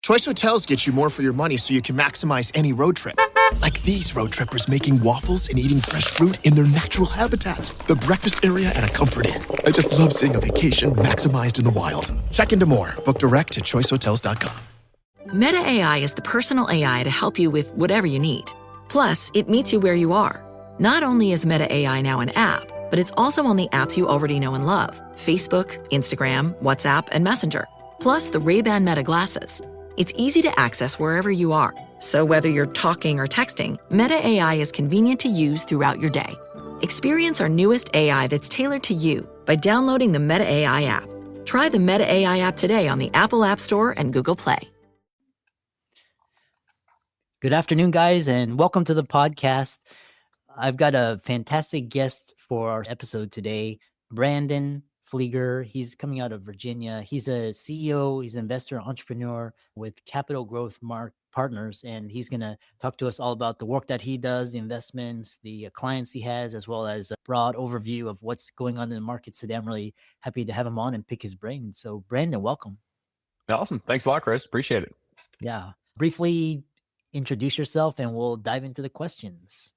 Choice Hotels get you more for your money so you can maximize any road trip. Like these road trippers making waffles and eating fresh fruit in their natural habitat. The breakfast area at a Comfort Inn. I just love seeing a vacation maximized in the wild. Check into more. Book direct at choicehotels.com. Meta AI is the personal AI to help you with whatever you need. Plus, it meets you where you are. Not only is Meta AI now an app, but it's also on the apps you already know and love. Facebook, Instagram, WhatsApp, and Messenger. Plus the Ray-Ban Meta glasses. It's easy to access wherever you are. So whether you're talking or texting, Meta AI is convenient to use throughout your day. Experience our newest AI that's tailored to you by downloading the Meta AI app. Try the Meta AI app today on the Apple App Store and Google Play. Good afternoon, guys, and welcome to the podcast. I've got a fantastic guest for our episode today, Brandon Pfleiger. He's coming out of Virginia. He's a CEO, he's an investor, entrepreneur with Capital Growth Partners, and he's going to talk to us all about the work that he does, the investments, the clients he has, as well as a broad overview of what's going on in the markets today. I'm really happy to have him on and pick his brain. So, Brandon, welcome. Awesome. Thanks a lot, Chris. Appreciate it. Yeah. Briefly introduce yourself and we'll dive into the questions.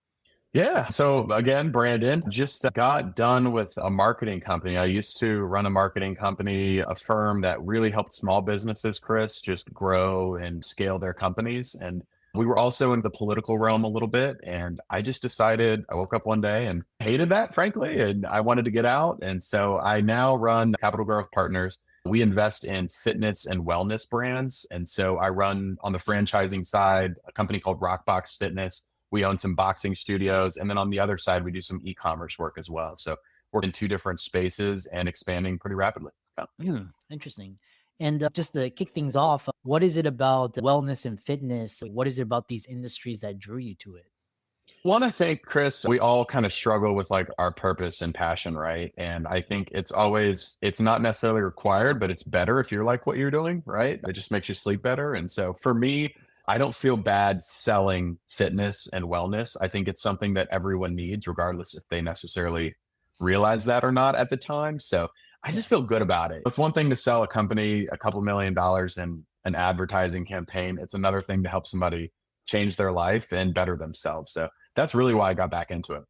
Yeah. So again, Brandon, just got done with a marketing company. I used to run a marketing company, a firm that really helped small businesses, Chris, just grow and scale their companies. And we were also in the political realm a little bit. And I just decided, I woke up one day and hated that, frankly, and I wanted to get out. And so I now run Capital Growth Partners. We invest in fitness and wellness brands. And so I run on the franchising side, a company called RockBox Fitness. We own some boxing studios. And then on the other side, we do some e-commerce work as well. So we're in two different spaces and expanding pretty rapidly. So. Interesting. And just to kick things off, what is it about wellness and fitness? What is it about these industries that drew you to it? One, I think, Chris, we all kind of struggle with like our purpose and passion, right? And I think it's not necessarily required, but it's better if you're like what you're doing, right? It just makes you sleep better. And so for me, I don't feel bad selling fitness and wellness. I think it's something that everyone needs, regardless if they necessarily realize that or not at the time. So I just feel good about it. It's one thing to sell a company a couple $1 million in an advertising campaign. It's another thing to help somebody change their life and better themselves. So that's really why I got back into it.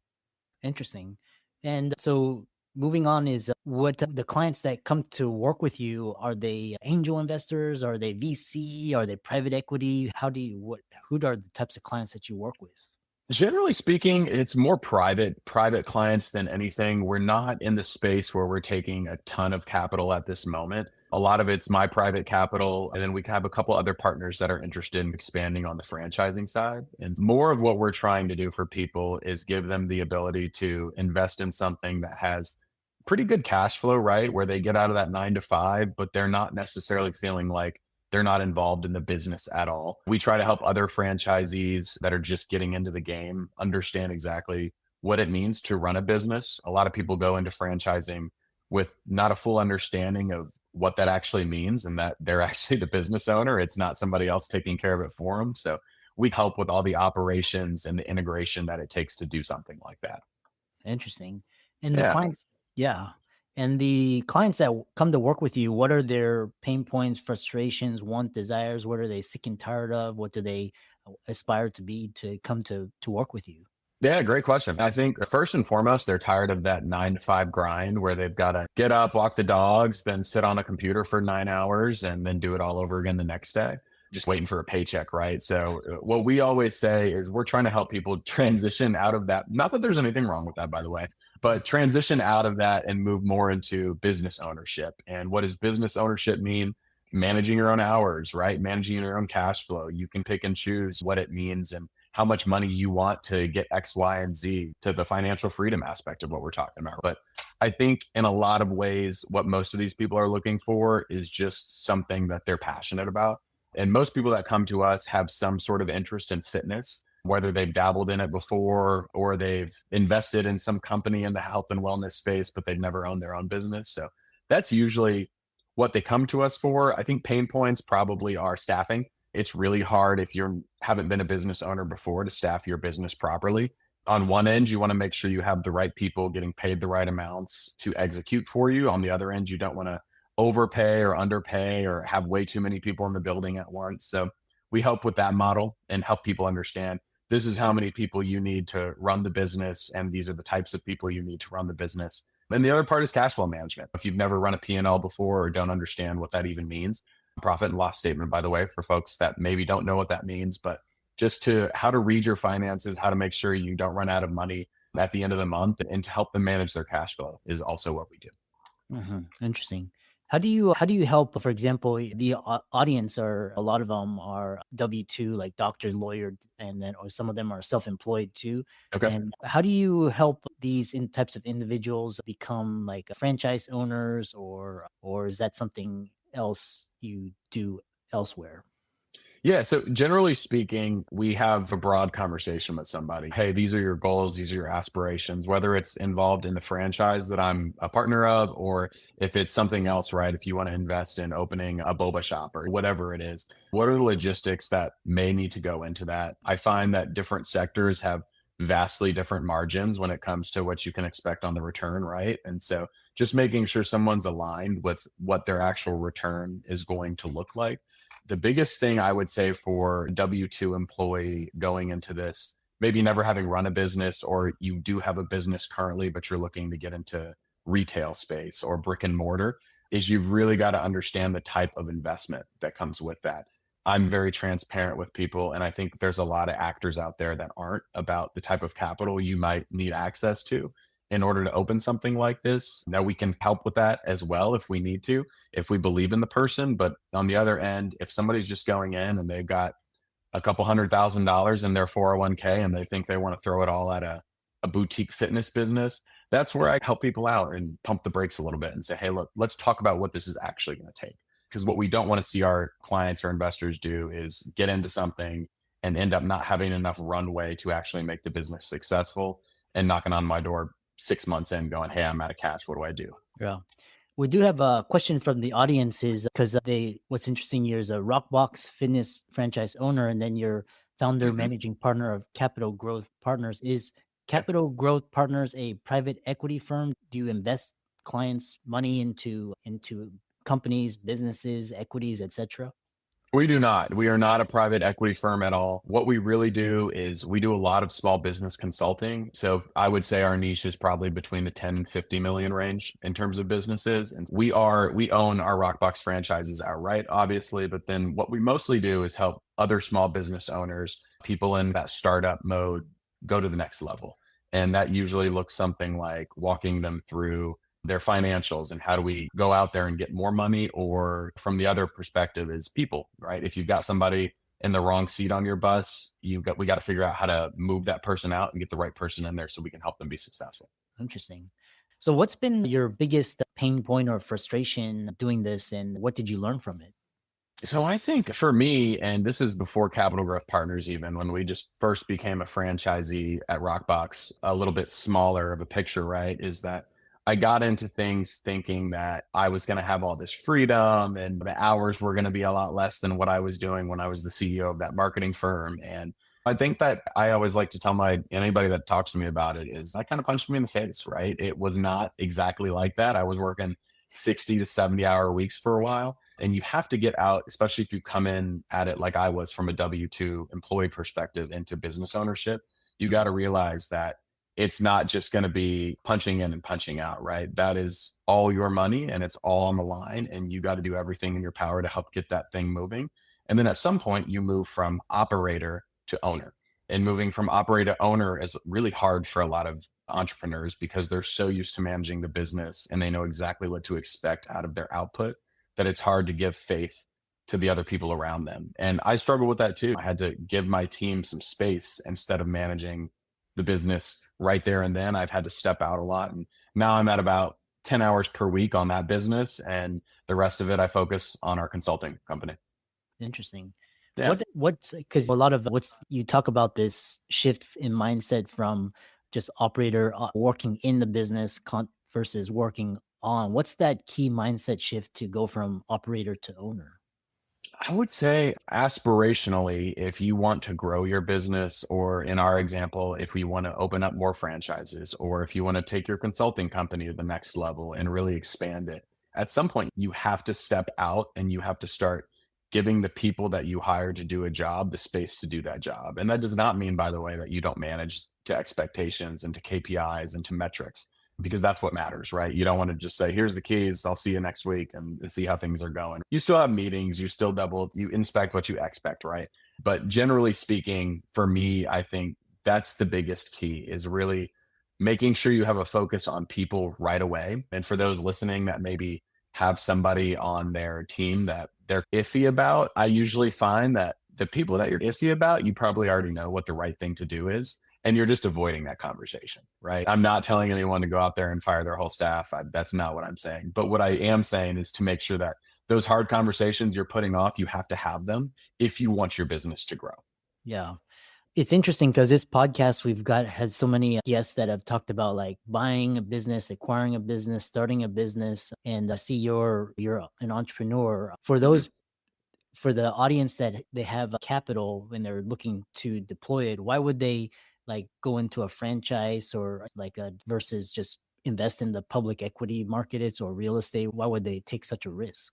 Interesting. And so moving on is what the clients that come to work with you, are they angel investors? Are they VC? Are they private equity? Who are the types of clients that you work with? Generally speaking, it's more private clients than anything. We're not in the space where we're taking a ton of capital at this moment. A lot of it's my private capital. And then we have a couple other partners that are interested in expanding on the franchising side. And more of what we're trying to do for people is give them the ability to invest in something that has pretty good cash flow, right? Where they get out of that 9 to 5, but they're not necessarily feeling like they're not involved in the business at all. We try to help other franchisees that are just getting into the game understand exactly what it means to run a business. A lot of people go into franchising with not a full understanding of what that actually means and that they're actually the business owner. It's not somebody else taking care of it for them. So we help with all the operations and the integration that it takes to do something like that. Interesting. And the clients, and the clients that come to work with you, what are their pain points, frustrations, want, desires? What are they sick and tired of? What do they aspire to be to come to work with you? Yeah, great question. I think first and foremost, they're tired of that 9 to 5 grind where they've got to get up, walk the dogs, then sit on a computer for 9 hours and then do it all over again the next day, just waiting for a paycheck, right? So what we always say is we're trying to help people transition out of that. Not that there's anything wrong with that, by the way, but transition out of that and move more into business ownership. And what does business ownership mean? Managing your own hours, right? Managing your own cash flow. You can pick and choose what it means and how much money you want to get X, Y, and Z, to the financial freedom aspect of what we're talking about. But I think in a lot of ways, what most of these people are looking for is just something that they're passionate about. And most people that come to us have some sort of interest in fitness, whether they've dabbled in it before or they've invested in some company in the health and wellness space, but they've never owned their own business. So that's usually what they come to us for. I think pain points probably are staffing. It's really hard if you haven't been a business owner before to staff your business properly. On one end, you want to make sure you have the right people getting paid the right amounts to execute for you. On the other end, you don't want to overpay or underpay or have way too many people in the building at once. So we help with that model and help people understand this is how many people you need to run the business, and these are the types of people you need to run the business. And the other part is cash flow management. If you've never run a P&L before or don't understand what that even means, profit and loss statement, by the way, for folks that maybe don't know what that means, but just to how to read your finances, how to make sure you don't run out of money at the end of the month, and to help them manage their cash flow is also what we do. Interesting. How do you help, for example, the audience, are a lot of them are W-2, like doctor, lawyer, and then or some of them are self-employed too. Okay. And how do you help these types of individuals become like franchise owners, or is that something else you do elsewhere? Yeah. So generally speaking, we have a broad conversation with somebody. Hey, these are your goals. These are your aspirations, whether it's involved in the franchise that I'm a partner of, or if it's something else, right? If you want to invest in opening a boba shop or whatever it is, what are the logistics that may need to go into that? I find that different sectors have vastly different margins when it comes to what you can expect on the return, right? And so just making sure someone's aligned with what their actual return is going to look like. The biggest thing I would say for W-2 employee going into this, maybe never having run a business, or you do have a business currently, but you're looking to get into retail space or brick and mortar, is you've really got to understand the type of investment that comes with that. I'm very transparent with people, and I think there's a lot of actors out there that aren't about the type of capital you might need access to in order to open something like this. Now, we can help with that as well if we need to, if we believe in the person. But on the other end, if somebody's just going in and they've got a couple $100,000 in their 401k and they think they want to throw it all at a boutique fitness business, that's where I help people out and pump the brakes a little bit and say, hey, look, let's talk about what this is actually going to take. Because what we don't want to see our clients or investors do is get into something and end up not having enough runway to actually make the business successful and knocking on my door 6 months in going, hey, I'm out of cash. What do I do? Yeah. We do have a question from the audience, is because what's interesting here is a RockBox fitness franchise owner, and then your founder, managing partner of Capital Growth Partners. Is Capital Growth Partners a private equity firm? Do you invest clients' money into companies, businesses, equities, etc.? We do not. We are not a private equity firm at all. What we really do is we do a lot of small business consulting. So I would say our niche is probably between the 10 and 50 million range in terms of businesses. And we own our RockBox franchises outright, obviously. But then what we mostly do is help other small business owners, people in that startup mode, go to the next level. And that usually looks something like walking them through their financials and how do we go out there and get more money, or from the other perspective is people, right? If you've got somebody in the wrong seat on your bus, we got to figure out how to move that person out and get the right person in there so we can help them be successful. Interesting. So what's been your biggest pain point or frustration doing this, and what did you learn from it? So I think for me, and this is before Capital Growth Partners, even when we just first became a franchisee at RockBox, a little bit smaller of a picture, right? Is that I got into things thinking that I was going to have all this freedom and the hours were going to be a lot less than what I was doing when I was the CEO of that marketing firm. And I think that I always like to tell anybody that talks to me about it is I kind of punched me in the face, right? It was not exactly like that. I was working 60 to 70 hour weeks for a while. And you have to get out, especially if you come in at it like I was from a W-2 employee perspective into business ownership. You got to realize that it's not just going to be punching in and punching out, right? That is all your money and it's all on the line, and you got to do everything in your power to help get that thing moving. And then at some point you move from operator to owner, and moving from operator to owner is really hard for a lot of entrepreneurs because they're so used to managing the business and they know exactly what to expect out of their output that it's hard to give faith to the other people around them. And I struggled with that too. I had to give my team some space instead of managing the business right there and then. I've had to step out a lot, and now I'm at about 10 hours per week on that business, and the rest of it I focus on our consulting company. Interesting. Yeah. What's because a lot of you talk about this shift in mindset from just operator working in the business versus working on. What's that key mindset shift to go from operator to owner? I would say aspirationally, if you want to grow your business, or in our example, if we want to open up more franchises, or if you want to take your consulting company to the next level and really expand it, at some point you have to step out and you have to start giving the people that you hire to do a job the space to do that job. And that does not mean, by the way, that you don't manage to expectations and to KPIs and to metrics, because that's what matters, right? You don't want to just say, here's the keys, I'll see you next week and see how things are going. You still have meetings, you inspect what you expect, right? But generally speaking, for me, I think that's the biggest key, is really making sure you have a focus on people right away. And for those listening that maybe have somebody on their team that they're iffy about, I usually find that the people that you're iffy about, you probably already know what the right thing to do is. And you're just avoiding that conversation, right? I'm not telling anyone to go out there and fire their whole staff. That's not what I'm saying. But what I am saying is to make sure that those hard conversations you're putting off, you have to have them if you want your business to grow. Yeah. It's interesting because this podcast has so many guests that have talked about like buying a business, acquiring a business, starting a business. And I see you're an entrepreneur. For the audience that they have capital when they're looking to deploy it, why would they like go into a franchise or like versus just invest in the public equity markets or real estate? Why would they take such a risk?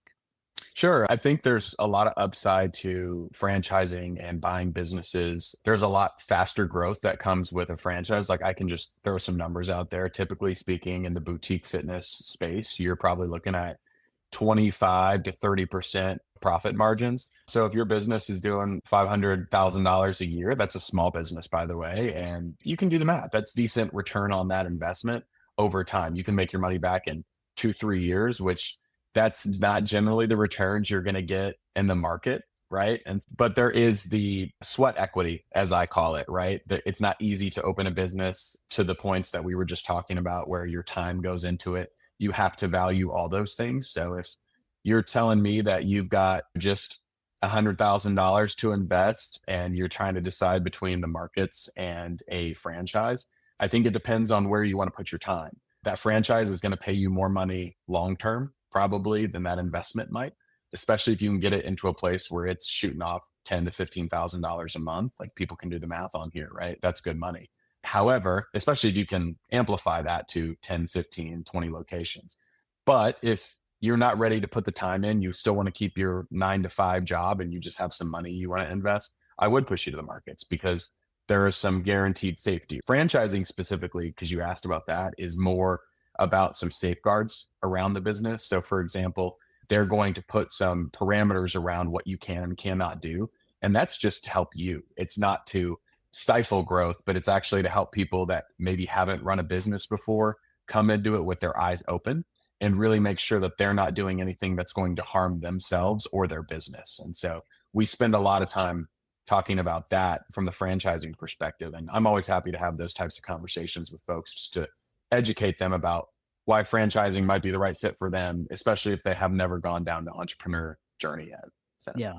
Sure. I think there's a lot of upside to franchising and buying businesses. There's a lot faster growth that comes with a franchise. Like I can just throw some numbers out there. Typically speaking, in the boutique fitness space, you're probably looking at 25 to 30% profit margins. So if your business is doing $500,000 a year, that's a small business, by the way, and you can do the math. That's decent return on that investment over time. You can make your money back in 2-3 years, which that's not generally the returns you're going to get in the market, right? But there is the sweat equity, as I call it, right? It's not easy to open a business to the points that we were just talking about, where your time goes into it. You have to value all those things. So if you're telling me that you've got just $100,000 to invest and you're trying to decide between the markets and a franchise, I think it depends on where you want to put your time. That franchise is going to pay you more money long-term, probably, than that investment might, especially if you can get it into a place where it's shooting off $10,000 to $15,000 a month. Like people can do the math on here, right? That's good money. However, especially if you can amplify that to 10, 15, 20 locations. But if you're not ready to put the time in, you still want to keep your 9 to 5 job and you just have some money you want to invest, I would push you to the markets because there is some guaranteed safety. Franchising specifically, because you asked about that, is more about some safeguards around the business. So for example, they're going to put some parameters around what you can and cannot do. And that's just to help you. It's not to stifle growth, but it's actually to help people that maybe haven't run a business before come into it with their eyes open and really make sure that they're not doing anything that's going to harm themselves or their business. And so we spend a lot of time talking about that from the franchising perspective. And I'm always happy to have those types of conversations with folks just to educate them about why franchising might be the right fit for them, especially if they have never gone down the entrepreneur journey yet. So. Yeah.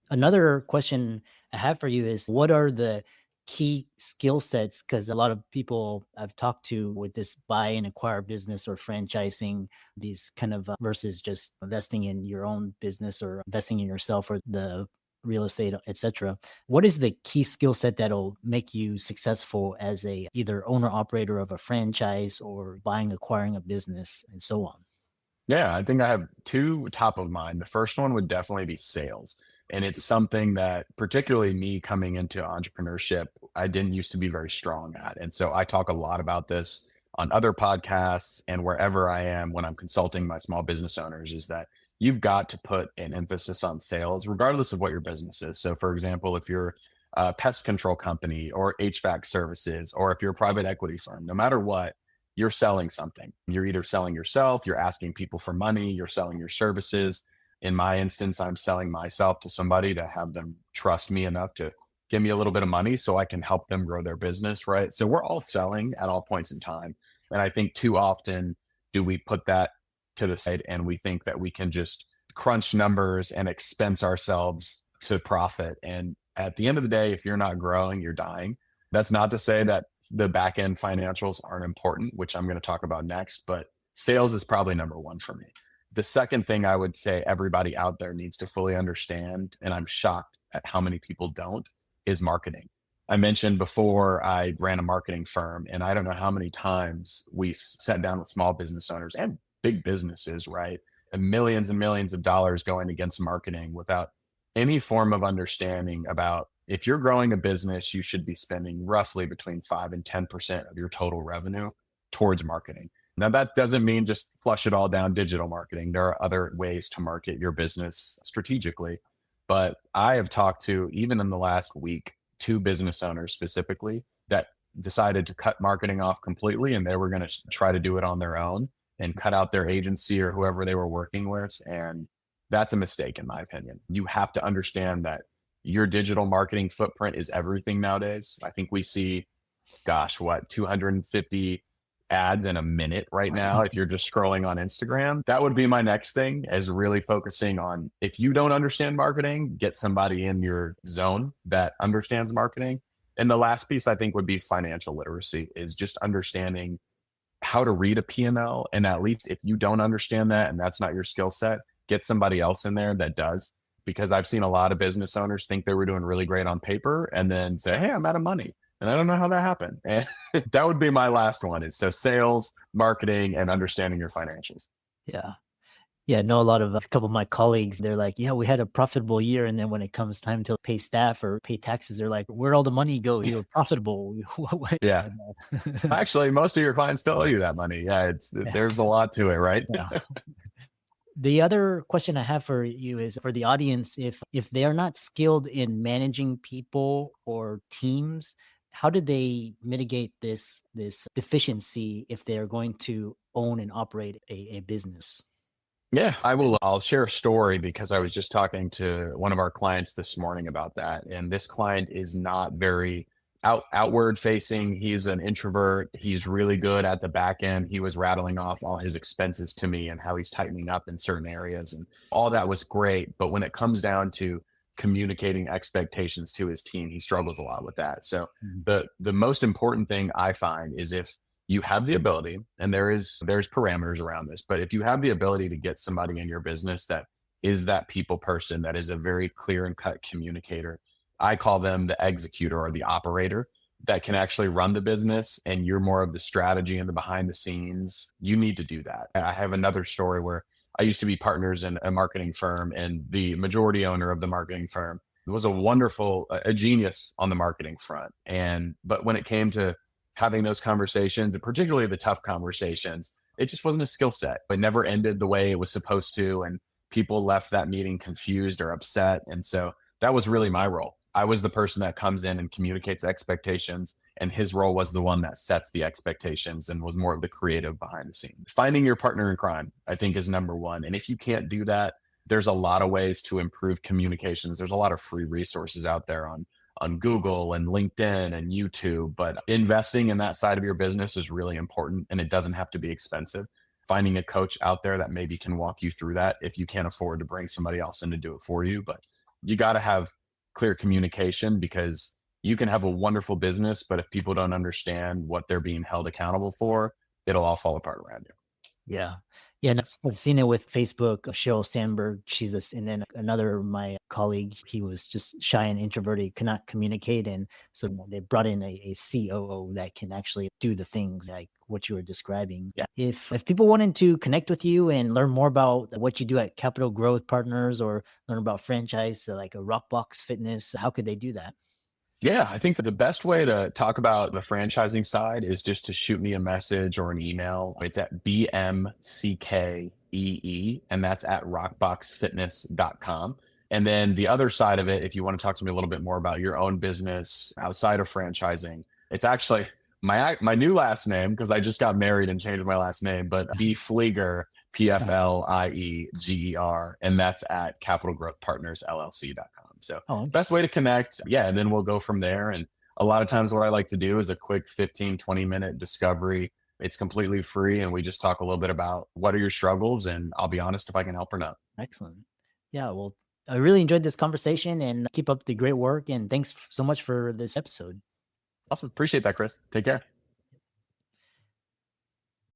Another question I have for you is, what are the key skill sets? Because a lot of people I've talked to with this buy and acquire business or franchising, these kind of versus just investing in your own business or investing in yourself or the real estate, etc. What is the key skill set that'll make you successful as a either owner operator of a franchise or buying, acquiring a business and so on? Yeah, I think I have 2 top of mind. The first one would definitely be sales. And it's something that particularly me coming into entrepreneurship, I didn't used to be very strong at. And so I talk a lot about this on other podcasts and wherever I am when I'm consulting my small business owners, is that you've got to put an emphasis on sales, regardless of what your business is. So for example, if you're a pest control company or HVAC services, or if you're a private equity firm, no matter what, you're selling something. You're either selling yourself, you're asking people for money, you're selling your services. In my instance, I'm selling myself to somebody to have them trust me enough to give me a little bit of money so I can help them grow their business, right? So we're all selling at all points in time. And I think too often do we put that to the side and we think that we can just crunch numbers and expense ourselves to profit. And at the end of the day, if you're not growing, you're dying. That's not to say that the back end financials aren't important, which I'm going to talk about next, but sales is probably number one for me. The second thing I would say everybody out there needs to fully understand, and I'm shocked at how many people don't, is marketing. I mentioned before I ran a marketing firm, and I don't know how many times we sat down with small business owners and big businesses, right? And millions of dollars going against marketing without any form of understanding about if you're growing a business, you should be spending roughly between 5 and 10% of your total revenue towards marketing. Now, that doesn't mean just flush it all down digital marketing. There are other ways to market your business strategically. But I have talked to, even in the last week, 2 business owners specifically that decided to cut marketing off completely, and they were going to try to do it on their own and cut out their agency or whoever they were working with. And that's a mistake, in my opinion. You have to understand that your digital marketing footprint is everything nowadays. I think we see, 250 ads in a minute right now if you're just scrolling on Instagram. That would be my next thing, is really focusing on, if you don't understand marketing, get somebody in your zone that understands marketing. And the last piece I think would be financial literacy, is just understanding how to read a P&L. And at least if you don't understand that and that's not your skill set, get somebody else in there that does. Because I've seen a lot of business owners think they were doing really great on paper and then say, hey, I'm out of money. And I don't know how that happened. And that would be my last one, is so sales, marketing, and understanding your financials. Yeah. Yeah, I know a couple of my colleagues, they're like, yeah, we had a profitable year. And then when it comes time to pay staff or pay taxes, they're like, where'd all the money go? You were profitable. Yeah. Actually, most of your clients still owe you that money. Yeah, there's a lot to it, right? Yeah. The other question I have for you is, for the audience, if they are not skilled in managing people or teams, how do they mitigate this deficiency if they are going to own and operate a business? Yeah, I will. I'll share a story, because I was just talking to one of our clients this morning about that. And this client is not very outward facing. He's an introvert. He's really good at the back end. He was rattling off all his expenses to me and how he's tightening up in certain areas. And all that was great. But when it comes down to communicating expectations to his team, he struggles a lot with that. So the most important thing I find is, if you have the ability, and there's parameters around this, but if you have the ability to get somebody in your business that is that people person, that is a very clear and cut communicator, I call them the executor or the operator, that can actually run the business, and you're more of the strategy and the behind the scenes, you need to do that. I have another story where I used to be partners in a marketing firm, and the majority owner of the marketing firm was a genius on the marketing front. But when it came to having those conversations, and particularly the tough conversations, it just wasn't a skill set. It never ended the way it was supposed to. And people left that meeting confused or upset. And so that was really my role. I was the person that comes in and communicates expectations, and his role was the one that sets the expectations and was more of the creative behind the scenes. Finding your partner in crime, I think, is number one. And if you can't do that, there's a lot of ways to improve communications. There's a lot of free resources out there on Google and LinkedIn and YouTube, but investing in that side of your business is really important, and it doesn't have to be expensive. Finding a coach out there that maybe can walk you through that if you can't afford to bring somebody else in to do it for you. But you got to have clear communication, because you can have a wonderful business, but if people don't understand what they're being held accountable for, it'll all fall apart around you. Yeah. Yeah, and I've seen it with Facebook. Sheryl Sandberg, she's this, and then another, my colleague, he was just shy and introverted, could not communicate, and so they brought in a COO that can actually do the things like what you were describing. Yeah. If people wanted to connect with you and learn more about what you do at Capital Growth Partners, or learn about franchise, like a RockBox Fitness, how could they do that? Yeah, I think that the best way to talk about the franchising side is just to shoot me a message or an email. It's at BMCKEE, and that's at rockboxfitness.com. And then the other side of it, if you want to talk to me a little bit more about your own business outside of franchising, it's actually my new last name, because I just got married and changed my last name, but Pfleiger, Pfleiger, and that's at capitalgrowthpartnersllc.com. So best way to connect. Yeah. And then we'll go from there. And a lot of times what I like to do is a quick 15, 20-minute discovery. It's completely free. And we just talk a little bit about what are your struggles, and I'll be honest if I can help or not. Excellent. Yeah. Well, I really enjoyed this conversation, and keep up the great work. And thanks so much for this episode. Awesome. Appreciate that, Chris. Take care.